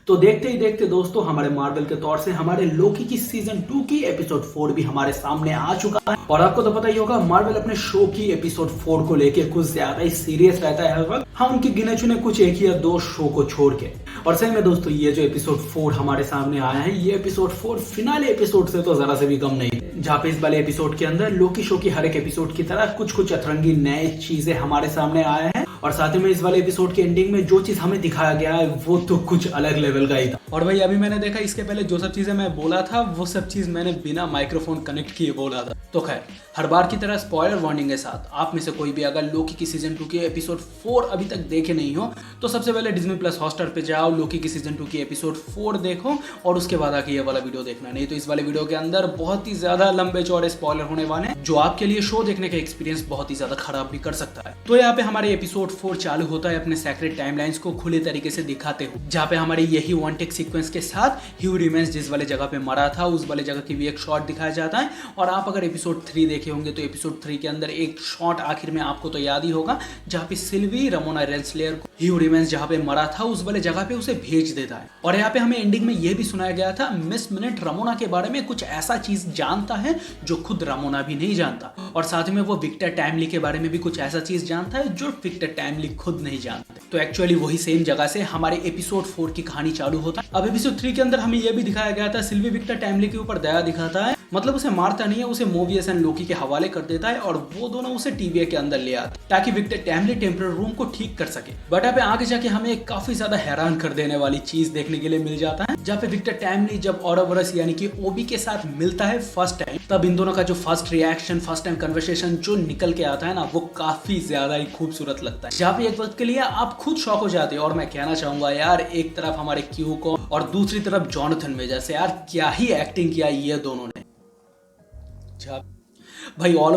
तो देखते ही देखते दोस्तों हमारे मार्वल के तौर से हमारे लोकी की सीजन 2 की एपिसोड 4 भी हमारे सामने आ चुका है। और आपको तो पता ही होगा मार्वल अपने शो की एपिसोड 4 को लेके कुछ ज्यादा ही सीरियस रहता है हर वक्त। हाँ, उनके गिने चुने कुछ एक या दो शो को छोड़ के। और सही में दोस्तों ये जो एपिसोड 4 हमारे सामने आया है, ये एपिसोड 4 फिनाले एपिसोड से तो जरा से भी कम नहीं, जहाँ पे इस वाले एपिसोड के अंदर लोकी शो की हर एक एपिसोड की तरह कुछ कुछ अतरंगी नए चीजें हमारे सामने आया है। और साथ ही में इस वाले एपिसोड के एंडिंग में जो चीज हमें दिखाया गया है वो तो कुछ अलग लेवल का ही था। और भाई अभी मैंने देखा इसके पहले जो सब चीजें मैं बोला था वो सब चीज मैंने बिना माइक्रोफोन कनेक्ट किए बोला था। तो खैर हर बार की तरह स्पॉइलर वार्निंग के साथ आप में से कोई भी अगर लोकी की सीजन 2 की एपिसोड 4 अभी तक देखे नहीं हो तो सबसे पहले डिज्नी प्लस हॉटस्टार पे जाओ, लोकी की सीजन 2 की एपिसोड 4 देखो और उसके बाद आके ये वाला वीडियो देखना। नहीं तो इस वाले वीडियो के अंदर बहुत ही ज्यादा लंबे चौड़े स्पॉइलर होने वाले हैं जो आपके लिए शो देखने का एक्सपीरियंस बहुत ही ज्यादा खराब भी कर सकता है। तो यहाँ पे हमारे एपिसोड 4 चालू होता है अपने सेक्रेट टाइमलाइंस को खुले तरीके से दिखाते हुए, जहाँ पे हमारे यही वन टेक सीक्वेंस के साथ ह्यू रिमेंस जिस वाले जगह पे मरा था उस वाले जगह की भी एक शॉट दिखाया जाता है। और आप अगर एपिसोड 3 देखे होंगे तो एपिसोड 3 के अंदर एक शॉट आखिर में आपको तो याद ही होगा जहाँ पे सिल्वी रामोना रेंसलेयर को ह्यू रिमेंस जहाँ पे मरा था उस वाले जगह पे उसे भेज देता है। और यहाँ पे हमें एंडिंग में यह भी सुनाया गया था मिस मिनट रामोना के बारे में कुछ ऐसा चीज जानता है जो खुद रामोना भी नहीं जानता, और साथ में वो विक्टर टाइमली के बारे में भी कुछ ऐसा चीज जानता है जो विक्टर टाइमली खुद नहीं जानते। तो एक्चुअली वही सेम जगह से हमारे एपिसोड 4 की कहानी चालू होता है। अब एपिसोड 3 के अंदर हमें यह भी दिखाया गया था सिल्वी विक्टर टाइमली के ऊपर दया दिखाता है, मतलब उसे मारता नहीं है, उसे मोबियस एंड लोकी के हवाले कर देता है और वो दोनों उसे टीवीए के अंदर ले आते ताकि विक्टर टाइमली टेम्पररी रूम को ठीक कर सके। बट यहाँ पे आगे जाके हमें एक काफी ज्यादा हैरान कर देने वाली चीज देखने के लिए मिल जाता है, जहाँ पे विक्टर टाइमली जब ऑरोबोरस यानी कि ओबी के साथ मिलता है फर्स्ट टाइम, तब इन दोनों का जो first reaction first time conversation जो निकल के आता है ना वो काफी ज्यादा ही खूबसूरत लगता है, जहाँ पे एक वक्त के लिए आप खुद शॉक हो जाते हो। और मैं कहना चाहूंगा यार एक तरफ हमारे क्यू को और दूसरी तरफ जॉनथन मेजर से, यार क्या ही एक्टिंग किया ये दोनों ने। भाई ऑल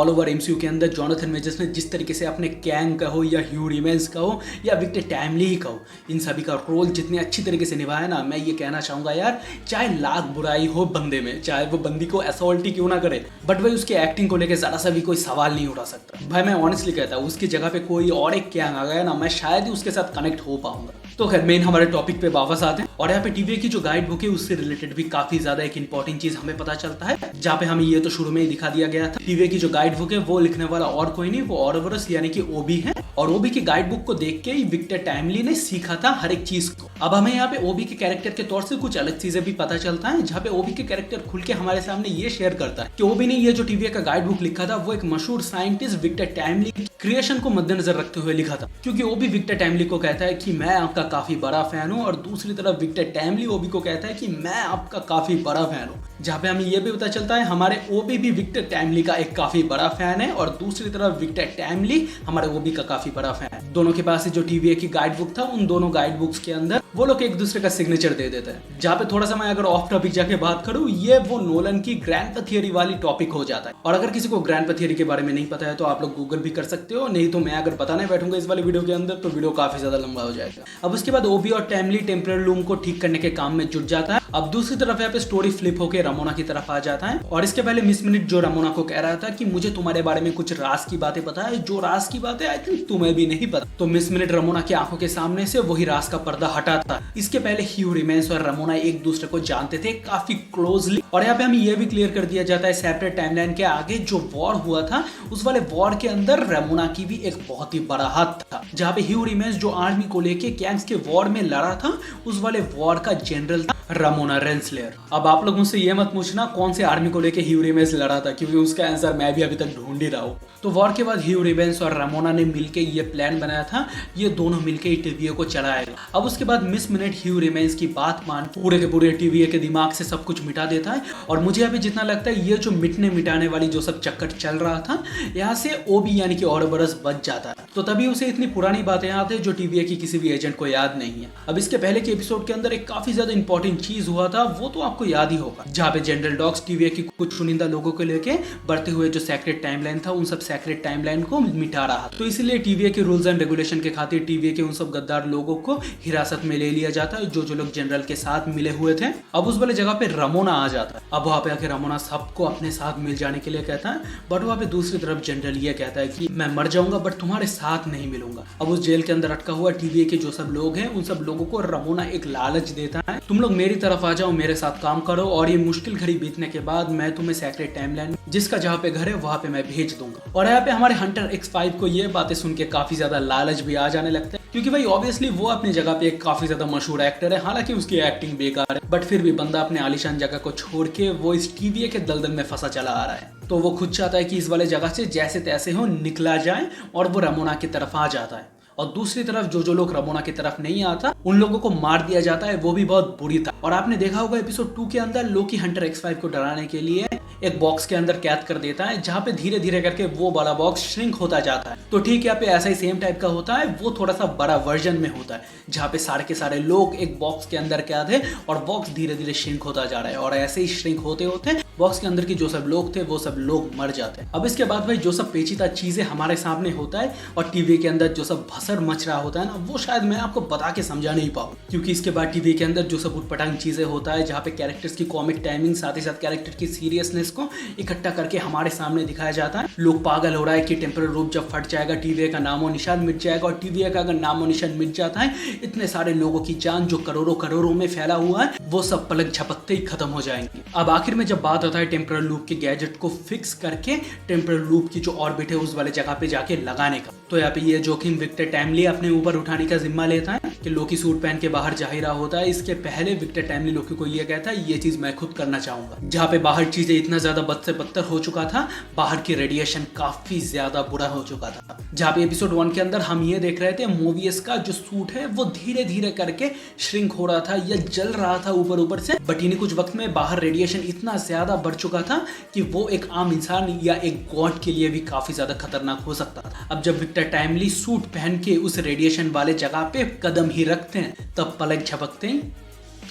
ओवर एमसीयू के अंदर जॉनथन मेजर्स ने जिस तरीके से अपने कैंग का हो या ह्यू रिमेंस का हो या विक्टर टाइमली ही का हो, इन सभी का रोल जितने अच्छी तरीके से निभाया ना, मैं ये कहना चाहूंगा यार चाहे लाख बुराई हो बंदे में, चाहे वो बंदी को असॉल्ट ही क्यों ना करे, बट भाई उसकी एक्टिंग को लेकर जरा सा भी कोई सवाल नहीं उठा सकता। भाई मैं ऑनेस्टली कहता हूँ उसकी जगह पे कोई और एक कैंग आ गया ना, मैं शायद ही उसके साथ कनेक्ट हो पाऊंगा। तो खैर मेन हमारे टॉपिक पे वापस आते हैं और यहाँ पे टीवीए की जो गाइड बुक है उससे रिलेटेड भी काफी ज्यादा एक इंपॉर्टेंट चीज हमें पता चलता है, जहाँ पे हमें ये तो शुरू में ही दिखा दिया गया था टीवीए की जो गाइड बुक है वो लिखने वाला और कोई नहीं, वो ऑरोबोरस यानी कि ओबी है। और ओबी की गाइड बुक को देख के ही विक्टर टाइमली ने सीखा था हर एक चीज को। अब हमें यहाँ पे ओबी के कैरेक्टर के तौर से कुछ अलग चीजें भी पता चलता है, जहाँ पे ओबी के कैरेक्टर खुल के हमारे सामने ये शेयर करता है कि ओबी ने ये जो टीवीए का गाइड बुक लिखा था वो एक मशहूर साइंटिस्ट विक्टर टाइमली की क्रिएशन को मद्देनजर रखते हुए लिखा था, क्योंकि ओबी विक्टर टाइमली को कहता है कि मैं आपका काफी बड़ा फैन हूँ और दूसरी तरफ विक्टर टाइमली ओबी को कहता है कि मैं आपका काफी बड़ा फैन हूँ, जहाँ पे हमें यह भी पता चलता है हमारे ओबी भी विक्टर टाइमली का एक काफी बड़ा फैन है और दूसरी तरफ विक्टर टाइमली हमारे ओबी का काफी बड़ा फैन है। दोनों के पास जो टीवीए की गाइड बुक था उन दोनों गाइड बुक्स के अंदर वो लोग एक दूसरे का सिग्नेचर दे देते हैं, जहाँ पे थोड़ा सा मैं अगर ऑफ टॉपिक जाके बात करूँ ये वो नोलन की ग्रैंडपा थियरी वाली टॉपिक हो जाता है। और अगर किसी को ग्रैंडपा थियरी के बारे में नहीं पता है तो आप लोग गूगल भी कर सकते हो, नहीं तो मैं अगर बताने बैठूंगा इस वाले वीडियो के अंदर तो वीडियो काफी ज्यादा लंबा हो जाएगा। अब उसके बाद ओबी और टाइमली टेम्पररी रूम को ठीक करने के काम में जुट जाता है। अब दूसरी तरफ यहाँ पे स्टोरी फ्लिप होकर रामोना की तरफ आ जाता है और इसके पहले मिस मिनट जो रामोना को कह रहा था कि मुझे तुम्हारे बारे में कुछ राज की बातें पता है, जो राज की बातें आई थिंक तुम्हें भी नहीं पता। तो मिस मिनट रामोना की आंखों के सामने से वही राज का पर्दा हटा था। इसके पहले ह्यू रिमेंस और रामोना एक दूसरे को जानते थे काफी क्लोजली। और यहाँ पे हमें यह भी क्लियर कर दिया जाता है सेपरेट टाइमलाइन के आगे जो वॉर हुआ था उस वाले वॉर के अंदर रामोना की भी एक बहुत ही बड़ा हाथ था, जहाँ पे ह्यू रिमेंस जो आर्मी को लेके कैंग्स के वॉर में लड़ा था उस वाले वॉर का जनरल था रामोना रेंसलेयर। अब आप लोग मुझसे ये मत पूछना कौन से आर्मी को लेके ह्यू रिमेंस लड़ा था, क्योंकि उसका आंसर मैं भी अभी तक ढूंढ ही रहा हूँ। तो वॉर के बाद ह्यू रिमेंस और रामोना ने मिलके ये प्लान बनाया था, ये दोनों मिलके टीवीए को चलाएगा। अब उसके बाद मिस मिनट ह्यू रिमेंस की बात मान पूरे के पूरे टीवीए के दिमाग से सब कुछ मिटा देता है। और मुझे अभी जितना लगता है ये जो मिटने मिटाने वाली जो सब चक्कर चल रहा था यहाँ से ओबी यानी कि ऑरोबोरस बच जाता है। तो तभी उसे इतनी पुरानी बातें याद है जो टीवीए की किसी भी एजेंट को याद नहीं है। अब इसके पहले के एपिसोड के अंदर एक काफी ज्यादा इंपॉर्टेंट चीज हुआ था वो तो आपको याद ही होगा, जहाँ पे जनरल डॉग्स टीवीए की कुछ चुनिंदा लोगों को लेके बढ़ते हुए जो सेक्रेट टाइमलाइन था उन सब सेक्रेट टाइमलाइन को मिटा रहा। तो इसलिए टीवीए के रूल्स एंड रेगुलेशन के खातिर टीवीए के उन सब गद्दार लोगों को हिरासत में ले लिया जाता है जो लोग जनरल के साथ मिले हुए थे। अब उस वाले जगह पे रमोना आ जाता है। अब वहाँ पे आके रमोना सबको अपने साथ मिल जाने के लिए कहता है, बट वहाँ पे दूसरी तरफ जनरल ये कहता है कि मैं मर जाऊंगा बट तुम्हारे साथ नहीं मिलूंगा। अब उस जेल के अंदर अटका हुआ टीवीए के जो सब लोग हैं उन सब लोगों को रमोना एक लालच देता है, तुम लोग मेरी तरफ आ जाओ, मेरे साथ काम करो और ये मुश्किल घड़ी बीतने के बाद मैं तुम्हें सेक्रेट टाइमलाइन जिसका जहाँ पे घर है वहाँ पे मैं भेज दूंगा। और यहाँ पे हमारे हंटर X5 को ये बातें सुन के काफी ज्यादा लालच भी आ जाने लगता है, क्योंकि भाई ऑब्वियसली वो अपनी जगह पे एक काफी ज्यादा मशहूर एक्टर है, हालांकि उसकी एक्टिंग बेकार है, बट फिर भी बंदा अपने आलीशान जगह को छोड़ के वो इस टीवीए के दलदल में फंसा चला आ रहा है। तो वो खुद चाहता है कि इस वाले जगह से जैसे तैसे हो निकला जाए और वो रमोना की तरफ आ जाता है। और दूसरी तरफ जो लोग रमोना की तरफ नहीं आता उन लोगों को मार दिया जाता है, वो भी बहुत बुरी था। और आपने देखा होगा एपिसोड 2 के अंदर लोकी हंटर X5 को डराने के लिए एक बॉक्स के अंदर कैद कर देता है, जहाँ पे धीरे धीरे करके वो बड़ा बॉक्स श्रिंक होता जाता है। तो ठीक यहाँ पे ऐसा ही सेम टाइप का होता है, वो थोड़ा सा बड़ा वर्जन में होता है, जहाँ पे सारे के सारे लोग एक बॉक्स के अंदर कैद है और बॉक्स धीरे धीरे श्रिंक होता जा रहा है। और ऐसे ही श्रिंक होते होते बॉक्स के अंदर की जो सब लोग थे वो सब लोग मर जाते हैं। अब इसके बाद भाई जो सब पेचीदा चीजें हमारे सामने होता है और टीवी के अंदर जो सब भसर मच रहा होता है ना, वो शायद मैं आपको बता के समझा नहीं पाऊँ, क्योंकि इसके बाद टीवी के अंदर जो सब उटपटांग चीजें होता है, जहाँ पे कैरेक्टर्स की कॉमिक टाइमिंग साथ ही साथ कैरेक्टर की सीरियसनेस को इकट्ठा करके हमारे सामने दिखाया जाता है। लोग पागल हो रहा है कि टेम्परल रूप जब फट जाएगा टीवी का नामो निशान मिट जाएगा, और टीवी का अगर नामो निशान मिट जाता है इतने सारे लोगों की जान जो करोड़ों करोड़ों में फैला हुआ है वो सब पलक झपकते ही खत्म हो जाएंगी। अब आखिर में जब बात आता है टेम्परल लूप के गैजेट को फिक्स करके टेम्परल लूप की जो ऑर्बिट है उस वाले जगह पे जाके लगाने का, तो यहाँ पे ये जोखिम विक्टर टाइमली अपने ऊपर उठाने का जिम्मा लेता है कि लोकी सूट पहन के बाहर जा ही रहा होता है। इसके पहले विक्टर टाइमली लोकी को ये कहता है ये चीज मैं खुद करना चाहूंगा, जहाँ पे बाहर चीजें इतना ज्यादा बद से बदतर हो चुका था, बाहर की रेडिएशन काफी ज्यादा बुरा हो चुका था। जहाँ पे एपिसोड 1 के अंदर हम ये देख रहे थे मोवियस का जो सूट है वो धीरे धीरे करके श्रिंक हो रहा था या जल रहा था ऊपर से, बट इन्हीं कुछ वक्त में बाहर रेडिएशन इतना ज्यादा बढ़ चुका था कि वो एक आम इंसान या एक गॉड के लिए भी काफी ज्यादा खतरनाक हो सकता था। अब जब विक्टर टाइमली सूट पहन के उस रेडिएशन वाले जगह पे कदम ही रखते हैं तब पलक झपकते ही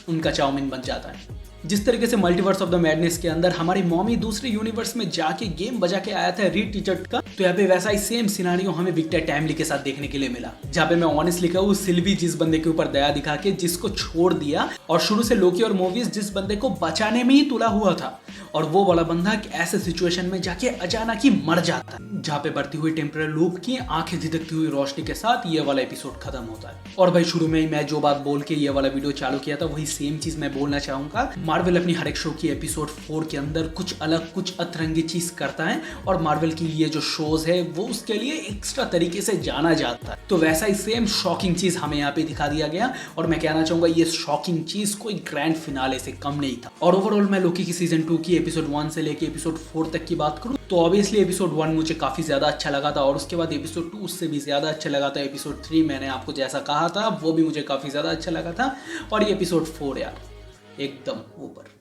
उनका चाउमीन बन जाता है। जिस तरीके से मल्टीवर्स ऑफ द मैडनेस के अंदर हमारी मॉमी दूसरे यूनिवर्स में जाके गेम बजा के आया था रीटीचर्ड का, तो यहाँ पे वैसा ही सेम सिनारियो हमें विक्टर टाइमली के साथ देखने के लिए मिला, जहाँ पे मैं ऑनेस्टली कहूँ सिल्वी जिस बंदे के ऊपर दया दिखा के जिसको छोड़ दिया, और शुरू से लोकी और मोवियस जिस बंदे को बचाने में ही तुला हुआ था, और वो वाला बंदा ऐसे सिचुएशन में जाके अचानक ही मर जाता है, जहाँ पे बढ़ती हुई टेम्परल लूप की आंखें झिझकती हुई रोशनी के साथ ये वाला एपिसोड खत्म होता है। और भाई शुरू में ही मैं जो बात बोल के ये वाला वीडियो चालू किया था वही सेम चीज मैं बोलना चाहूंगा। मार्वल अपनी हर एक शो की एपिसोड 4 के अंदर कुछ अलग कुछ अतरंगी चीज करता है, और मार्वल की ये जो शोज है वो उसके लिए एक्स्ट्रा तरीके से जाना जाता है। तो वैसा ही सेम शॉकिंग चीज हमें यहाँ पे दिखा दिया गया, और मैं कहना चाहूंगा ये शॉकिंग चीज कोई ग्रैंड फिनाले से कम नहीं था। और ओवरऑल मैं लोकी की सीजन 2 की एपिसोड 1 से लेके एपिसोड 4 तक की बात करूं तो ऑब्वियसली एपिसोड 1 मुझे काफी ज्यादा अच्छा लगा था, और उसके बाद एपिसोड 2 उससे भी ज्यादा अच्छा लगा था। एपिसोड 3 मैंने आपको जैसा कहा था वो भी मुझे काफी ज्यादा अच्छा लगा था, और ये एपिसोड 4 यार एकदम ऊपर।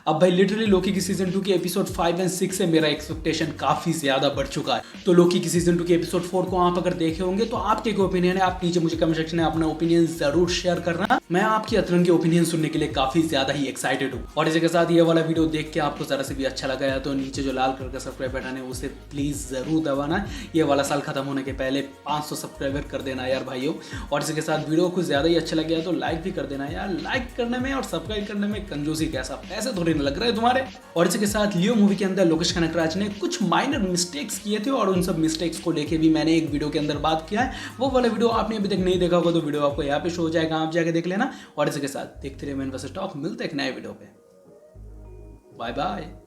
अब भाई लिटरली लोकी की सीजन 2 की एपिसोड 5 और 6 से मेरा एक्सपेक्टेशन काफी ज्यादा बढ़ चुका है। तो लोकी की सीजन 2 की एपिसोड 4 को आप अगर देखे होंगे तो आपके क्या ओपिनियन है, आप नीचे मुझे कमेंट सेक्शन में अपना ओपिनियन जरूर शेयर करना। मैं आपकी अतरंगी ओपिनियन सुनने के लिए काफी ज्यादा ही एक्साइटेड हूँ। और इसी के साथ ये वाला वीडियो देख के आपको जरा से भी अच्छा लगा है तो नीचे जो लाल कलर का सब्सक्राइब बटन है उसे प्लीज जरूर दबाना। ये वाला साल खत्म होने के पहले 500 सब्सक्राइबर कर देना यार भाइयों। और इसी के साथ वीडियो कुछ ज्यादा ही अच्छा लग गया तो लाइक भी कर देना यार। लाइक करने में और सब्सक्राइब करने में कंजूसी कैसा, पैसे थोड़ी ना लग रहे तुम्हारे। और इसी के साथ लियो मूवी के अंदर लोकेश कनगराज ने कुछ माइनर मिस्टेक्स किए थे, और उन सब मिस्टेक्स को लेके भी मैंने एक वीडियो के अंदर बात किया है। वो वाला वीडियो आपने अभी तक नहीं देखा होगा तो वीडियो आपको यहाँ पे शो हो जाएगा, आप जाके देख लेना। और इसी के साथ देखते रहिए मैन वर्सेस टॉक, मिलते हैं एक नए वीडियो पे। Bye bye.